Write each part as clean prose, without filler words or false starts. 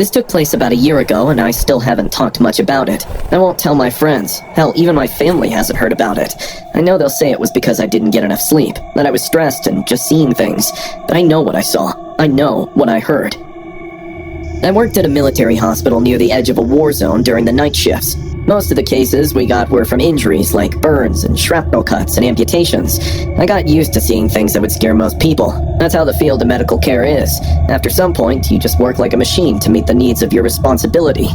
This took place about a year ago, and I still haven't talked much about it. I won't tell my friends. Hell, even my family hasn't heard about it. I know they'll say it was because I didn't get enough sleep, that I was stressed and just seeing things. But I know what I saw. I know what I heard. I worked at a military hospital near the edge of a war zone during the night shifts. Most of the cases we got were from injuries like burns and shrapnel cuts and amputations. I got used to seeing things that would scare most people. That's how the field of medical care is. After some point, you just work like a machine to meet the needs of your responsibility.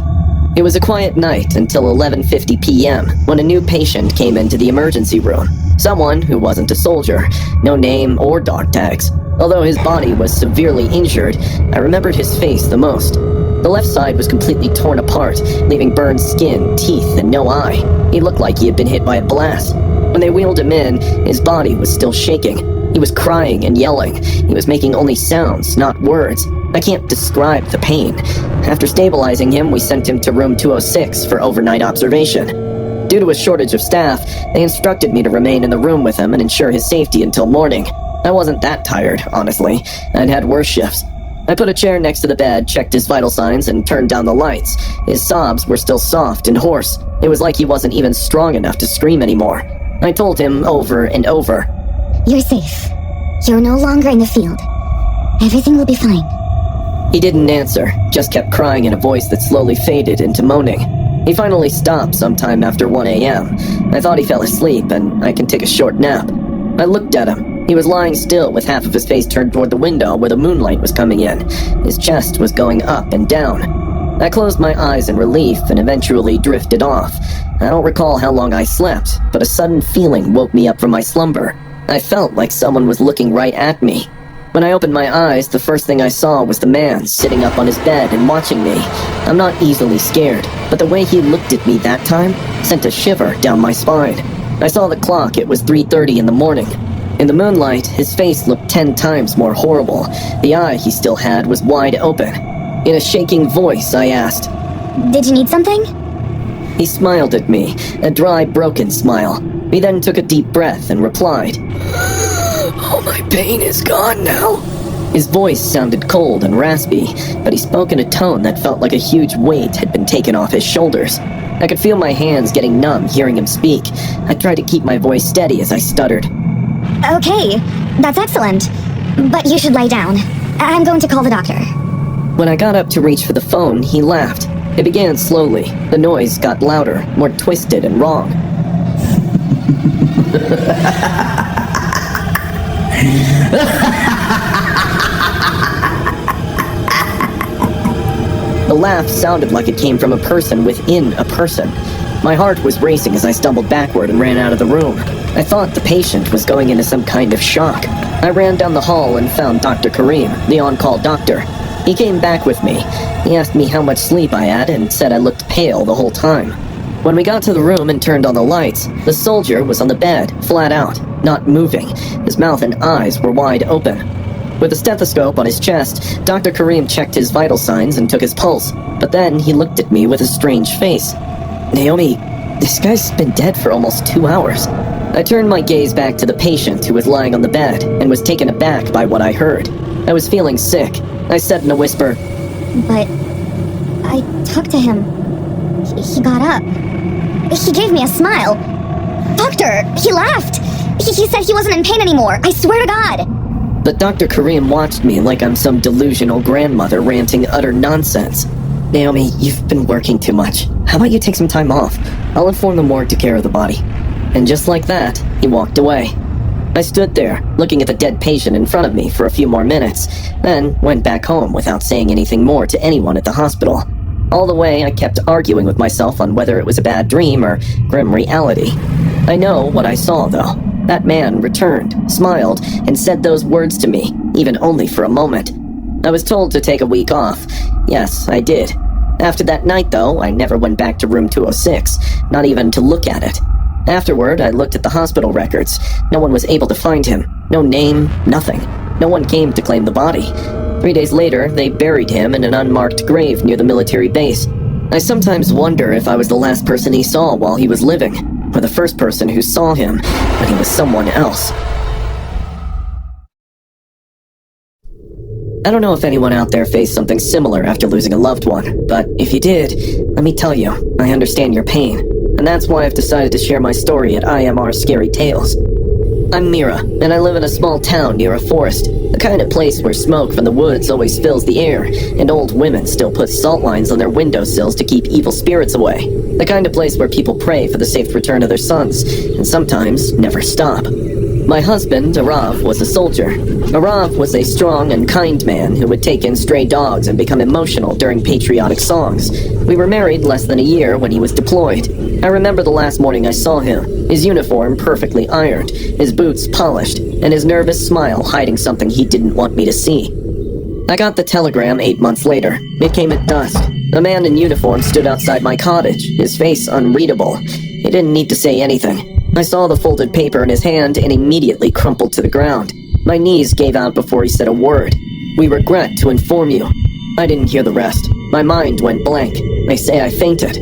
It was a quiet night until 11:50 p.m. when a new patient came into the emergency room. Someone who wasn't a soldier, no name or dog tags. Although his body was severely injured, I remembered his face the most. The left side was completely torn apart, leaving burned skin, teeth, and no eye. He looked like he had been hit by a blast. When they wheeled him in, his body was still shaking. He was crying and yelling. He was making only sounds, not words. I can't describe the pain. After stabilizing him, we sent him to room 206 for overnight observation. Due to a shortage of staff, they instructed me to remain in the room with him and ensure his safety until morning. I wasn't that tired, honestly. I'd had worse shifts. I put a chair next to the bed, checked his vital signs, and turned down the lights. His sobs were still soft and hoarse. It was like he wasn't even strong enough to scream anymore. I told him over and over, "You're safe. You're no longer in the field. Everything will be fine." He didn't answer, just kept crying in a voice that slowly faded into moaning. He finally stopped sometime after 1 a.m. I thought he fell asleep, and I can take a short nap. I looked at him. He was lying still with half of his face turned toward the window where the moonlight was coming in. His chest was going up and down. I closed my eyes in relief and eventually drifted off. I don't recall how long I slept, but a sudden feeling woke me up from my slumber. I felt like someone was looking right at me. When I opened my eyes, the first thing I saw was the man sitting up on his bed and watching me. I'm not easily scared, but the way he looked at me that time sent a shiver down my spine. I saw the clock. It was 3:30 in the morning. In the moonlight, his face looked 10 times more horrible. The eye he still had was wide open. In a shaking voice, I asked, "Did you need something?" He smiled at me, a dry, broken smile. He then took a deep breath and replied, "All my pain is gone now." His voice sounded cold and raspy, but he spoke in a tone that felt like a huge weight had been taken off his shoulders. I could feel my hands getting numb hearing him speak. I tried to keep my voice steady as I stuttered. "Okay, that's excellent. But you should lie down. I'm going to call the doctor." When I got up to reach for the phone, he laughed. It began slowly. The noise got louder, more twisted and wrong. The laugh sounded like it came from a person within a person. My heart was racing as I stumbled backward and ran out of the room. I thought the patient was going into some kind of shock. I ran down the hall and found Dr. Kareem, the on-call doctor. He came back with me. He asked me how much sleep I had and said I looked pale the whole time. When we got to the room and turned on the lights, the soldier was on the bed, flat out, not moving. His mouth and eyes were wide open. With a stethoscope on his chest, Dr. Kareem checked his vital signs and took his pulse. But then he looked at me with a strange face. "Naomi, this guy's been dead for almost 2 hours." I turned my gaze back to the patient who was lying on the bed and was taken aback by what I heard. I was feeling sick. I said in a whisper, "But I talked to him. He got up. He gave me a smile. Doctor, he laughed. He said he wasn't in pain anymore. I swear to God." But Dr. Kareem watched me like I'm some delusional grandmother ranting utter nonsense. "Naomi, you've been working too much. How about you take some time off? I'll inform the morgue to care of the body." And just like that, he walked away. I stood there, looking at the dead patient in front of me for a few more minutes, then went back home without saying anything more to anyone at the hospital. All the way, I kept arguing with myself on whether it was a bad dream or grim reality. I know what I saw, though. That man returned, smiled, and said those words to me, even only for a moment. I was told to take a week off. Yes, I did. After that night, though, I never went back to room 206, not even to look at it. Afterward, I looked at the hospital records. No one was able to find him. No name, nothing. No one came to claim the body. 3 days later, they buried him in an unmarked grave near the military base. I sometimes wonder if I was the last person he saw while he was living, or the first person who saw him when he was someone else. I don't know if anyone out there faced something similar after losing a loved one, but if you did, let me tell you, I understand your pain. And that's why I've decided to share my story at IMR Scary Tales. I'm Mira, and I live in a small town near a forest, the kind of place where smoke from the woods always fills the air, and old women still put salt lines on their windowsills to keep evil spirits away. The kind of place where people pray for the safe return of their sons, and sometimes never stop. My husband, Arav, was a soldier. Arav was a strong and kind man who would take in stray dogs and become emotional during patriotic songs. We were married less than a year when he was deployed. I remember the last morning I saw him, his uniform perfectly ironed, his boots polished, and his nervous smile hiding something he didn't want me to see. I got the telegram 8 months later. It came at dusk. A man in uniform stood outside my cottage, his face unreadable. He didn't need to say anything. I saw the folded paper in his hand and immediately crumpled to the ground. My knees gave out before he said a word. "We regret to inform you." I didn't hear the rest. My mind went blank. They say I fainted.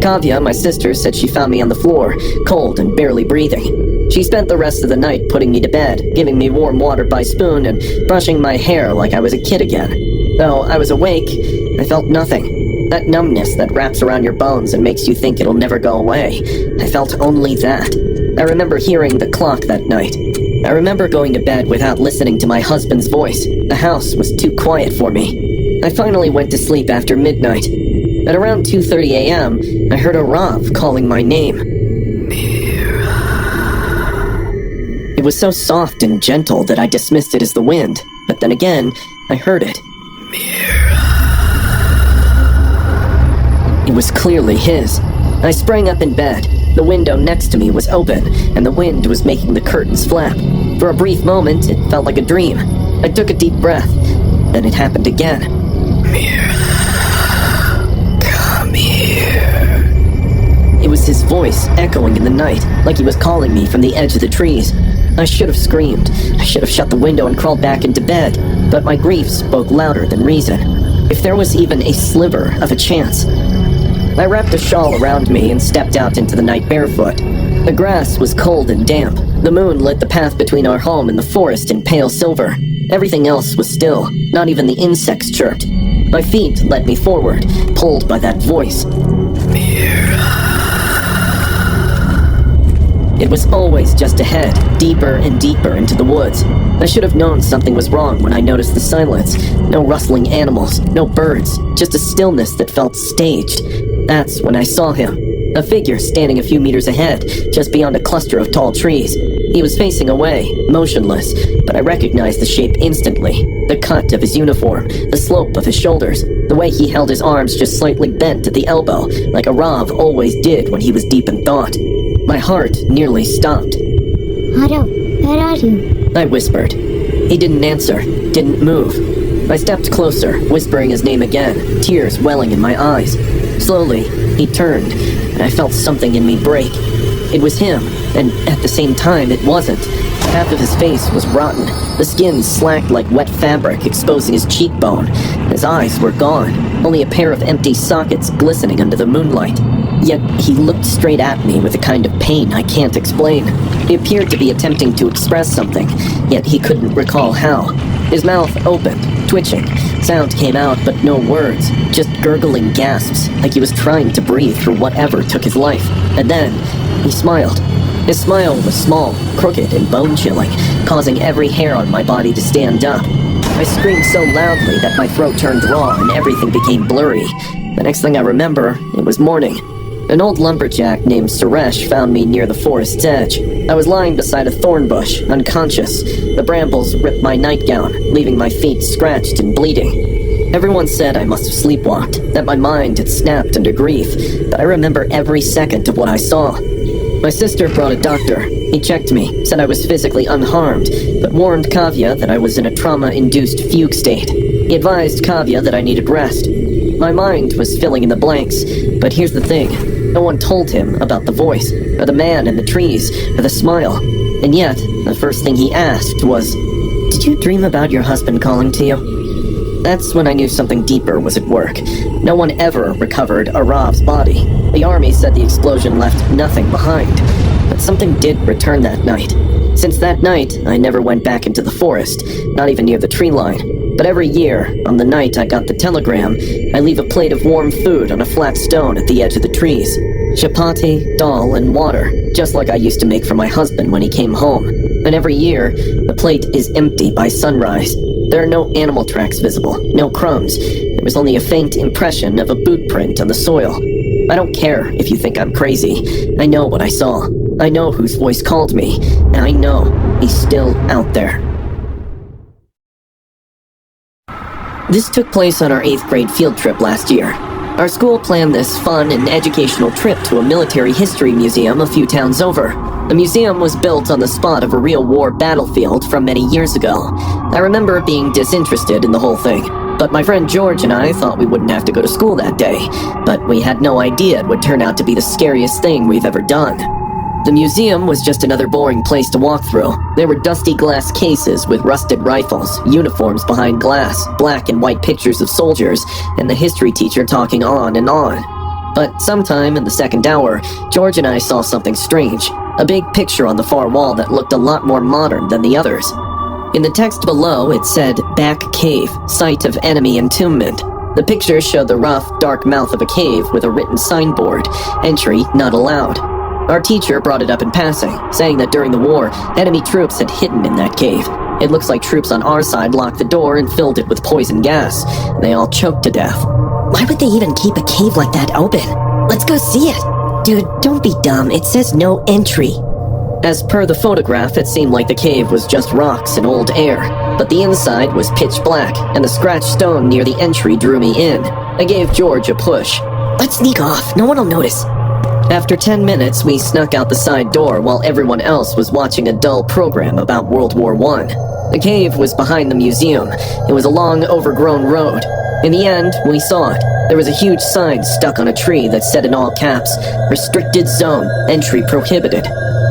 Kavya, my sister, said she found me on the floor, cold and barely breathing. She spent the rest of the night putting me to bed, giving me warm water by spoon, and brushing my hair like I was a kid again. Though I was awake, I felt nothing. That numbness that wraps around your bones and makes you think it'll never go away. I felt only that. I remember hearing the clock that night. I remember going to bed without listening to my husband's voice. The house was too quiet for me. I finally went to sleep after midnight. At around 2:30 a.m., I heard Arav calling my name. Mira. It was so soft and gentle that I dismissed it as the wind, but then again, I heard it. It was clearly his. I sprang up in bed. The window next to me was open, and the wind was making the curtains flap. For a brief moment, it felt like a dream. I took a deep breath. Then it happened again. Mira, come here. It was his voice echoing in the night, like he was calling me from the edge of the trees. I should have screamed. I should have shut the window and crawled back into bed, but my grief spoke louder than reason. If there was even a sliver of a chance. I wrapped a shawl around me and stepped out into the night barefoot. The grass was cold and damp. The moon lit the path between our home and the forest in pale silver. Everything else was still. Not even the insects chirped. My feet led me forward, pulled by that voice. Mira. It was always just ahead, deeper and deeper into the woods. I should have known something was wrong when I noticed the silence. No rustling animals, no birds, just a stillness that felt staged. That's when I saw him. A figure standing a few meters ahead, just beyond a cluster of tall trees. He was facing away, motionless, but I recognized the shape instantly. The cut of his uniform, the slope of his shoulders, the way he held his arms just slightly bent at the elbow, like Arav always did when he was deep in thought. My heart nearly stopped. Arav, where are you? I whispered. He didn't answer, didn't move. I stepped closer, whispering his name again, tears welling in my eyes. Slowly, he turned, and I felt something in me break. It was him, and at the same time, it wasn't. Half of his face was rotten, the skin slacked like wet fabric, exposing his cheekbone. His eyes were gone, only a pair of empty sockets glistening under the moonlight. Yet he looked straight at me with a kind of pain I can't explain. He appeared to be attempting to express something, yet he couldn't recall how. His mouth opened, twitching. Sound came out, but no words, just gurgling gasps, like he was trying to breathe through whatever took his life. And then, he smiled. His smile was small, crooked, and bone-chilling, causing every hair on my body to stand up. I screamed so loudly that my throat turned raw and everything became blurry. The next thing I remember, it was morning. An old lumberjack named Suresh found me near the forest's edge. I was lying beside a thorn bush, unconscious. The brambles ripped my nightgown, leaving my feet scratched and bleeding. Everyone said I must have sleepwalked, that my mind had snapped under grief, but I remember every second of what I saw. My sister brought a doctor. He checked me, said I was physically unharmed, but warned Kavya that I was in a trauma-induced fugue state. He advised Kavya that I needed rest. My mind was filling in the blanks, but here's the thing. No one told him about the voice, or the man in the trees, or the smile. And yet, the first thing he asked was, "Did you dream about your husband calling to you?" That's when I knew something deeper was at work. No one ever recovered Arav's body. The army said the explosion left nothing behind. But something did return that night. Since that night, I never went back into the forest, not even near the tree line. But every year, on the night I got the telegram, I leave a plate of warm food on a flat stone at the edge of the trees. Chapati, dal, and water, just like I used to make for my husband when he came home. And every year, the plate is empty by sunrise. There are no animal tracks visible, no crumbs. There was only a faint impression of a boot print on the soil. I don't care if you think I'm crazy. I know what I saw. I know whose voice called me, and I know he's still out there. This took place on our 8th grade field trip last year. Our school planned this fun and educational trip to a military history museum a few towns over. The museum was built on the spot of a real war battlefield from many years ago. I remember being disinterested in the whole thing, but my friend George and I thought we wouldn't have to go to school that day, but we had no idea it would turn out to be the scariest thing we've ever done. The museum was just another boring place to walk through. There were dusty glass cases with rusted rifles, uniforms behind glass, black and white pictures of soldiers, and the history teacher talking on and on. But sometime in the second hour, George and I saw something strange. A big picture on the far wall that looked a lot more modern than the others. In the text below, it said, "Back Cave, Site of Enemy Entombment." The picture showed the rough, dark mouth of a cave with a written signboard, "Entry Not Allowed." Our teacher brought it up in passing, saying that during the war, enemy troops had hidden in that cave. It looks like troops on our side locked the door and filled it with poison gas. They all choked to death. Why would they even keep a cave like that open? Let's go see it. Dude, don't be dumb. It says no entry. As per the photograph, it seemed like the cave was just rocks and old air, but the inside was pitch black, and the scratched stone near the entry drew me in. I gave George a push. Let's sneak off. No one will notice. After 10 minutes, we snuck out the side door while everyone else was watching a dull program about World War I. The cave was behind the museum. It was a long, overgrown road. In the end, we saw it. There was a huge sign stuck on a tree that said in all caps, "Restricted Zone, Entry Prohibited."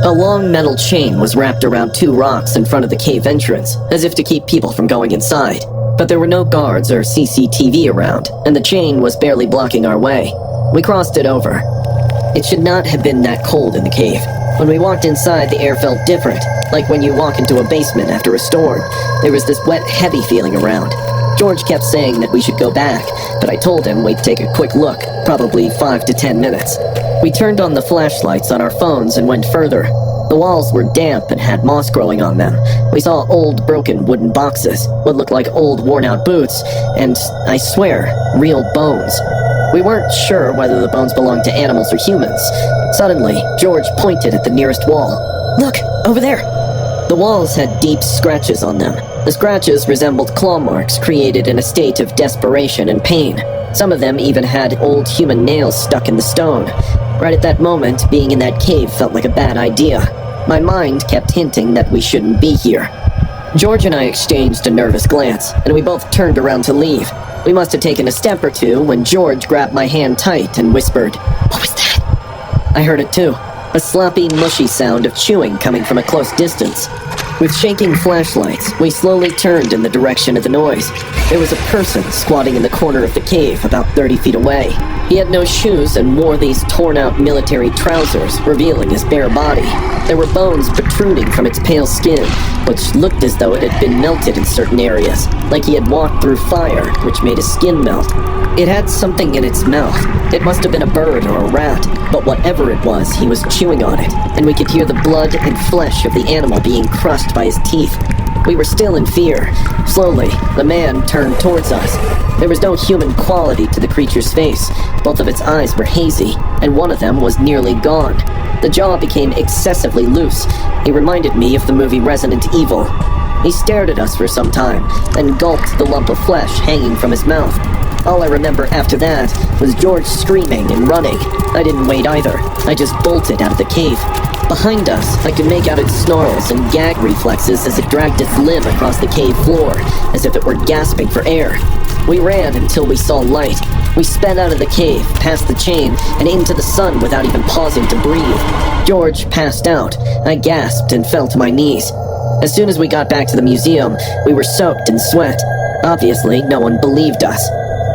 A long metal chain was wrapped around 2 rocks in front of the cave entrance, as if to keep people from going inside. But there were no guards or CCTV around, and the chain was barely blocking our way. We crossed it over. It should not have been that cold in the cave. When we walked inside, the air felt different, like when you walk into a basement after a storm. There was this wet, heavy feeling around. George kept saying that we should go back, but I told him we'd take a quick look, probably 5 to 10 minutes. We turned on the flashlights on our phones and went further. The walls were damp and had moss growing on them. We saw old, broken wooden boxes, what looked like old, worn-out boots, and, I swear, real bones. We weren't sure whether the bones belonged to animals or humans. Suddenly, George pointed at the nearest wall. Look, over there. The walls had deep scratches on them. The scratches resembled claw marks created in a state of desperation and pain. Some of them even had old human nails stuck in the stone. Right at that moment, being in that cave felt like a bad idea. My mind kept hinting that we shouldn't be here. George and I exchanged a nervous glance, and we both turned around to leave. We must have taken a step or two when George grabbed my hand tight and whispered, "What was that?" I heard it too. A sloppy, mushy sound of chewing coming from a close distance. With shaking flashlights, we slowly turned in the direction of the noise. There was a person squatting in the corner of the cave about 30 feet away. He had no shoes and wore these torn-out military trousers, revealing his bare body. There were bones protruding from its pale skin, which looked as though it had been melted in certain areas, like he had walked through fire, which made his skin melt. It had something in its mouth. It must have been a bird or a rat, but whatever it was, he was chewing on it, and we could hear the blood and flesh of the animal being crushed by his teeth. We were still in fear. Slowly, the man turned towards us. There was no human quality to the creature's face. Both of its eyes were hazy, and one of them was nearly gone. The jaw became excessively loose. He reminded me of the movie Resident Evil. He stared at us for some time, then gulped the lump of flesh hanging from his mouth. All I remember after that was George screaming and running. I didn't wait either. I just bolted out of the cave. Behind us, I could make out its snarls and gag reflexes as it dragged its limb across the cave floor, as if it were gasping for air. We ran until we saw light. We sped out of the cave, past the chain, and into the sun without even pausing to breathe. George passed out. I gasped and fell to my knees. As soon as we got back to the museum, we were soaked in sweat. Obviously, no one believed us.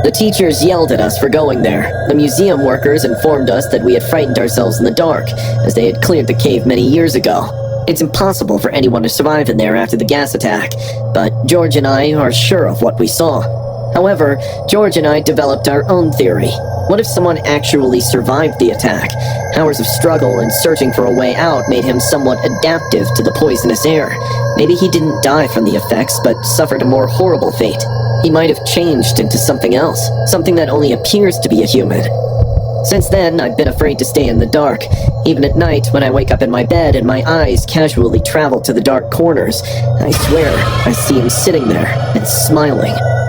The teachers yelled at us for going there. The museum workers informed us that we had frightened ourselves in the dark, as they had cleared the cave many years ago. It's impossible for anyone to survive in there after the gas attack, but George and I are sure of what we saw. However, George and I developed our own theory. What if someone actually survived the attack? Hours of struggle and searching for a way out made him somewhat adaptive to the poisonous air. Maybe he didn't die from the effects, but suffered a more horrible fate. He might have changed into something else, something that only appears to be a human. Since then, I've been afraid to stay in the dark. Even at night, when I wake up in my bed and my eyes casually travel to the dark corners, I swear I see him sitting there and smiling.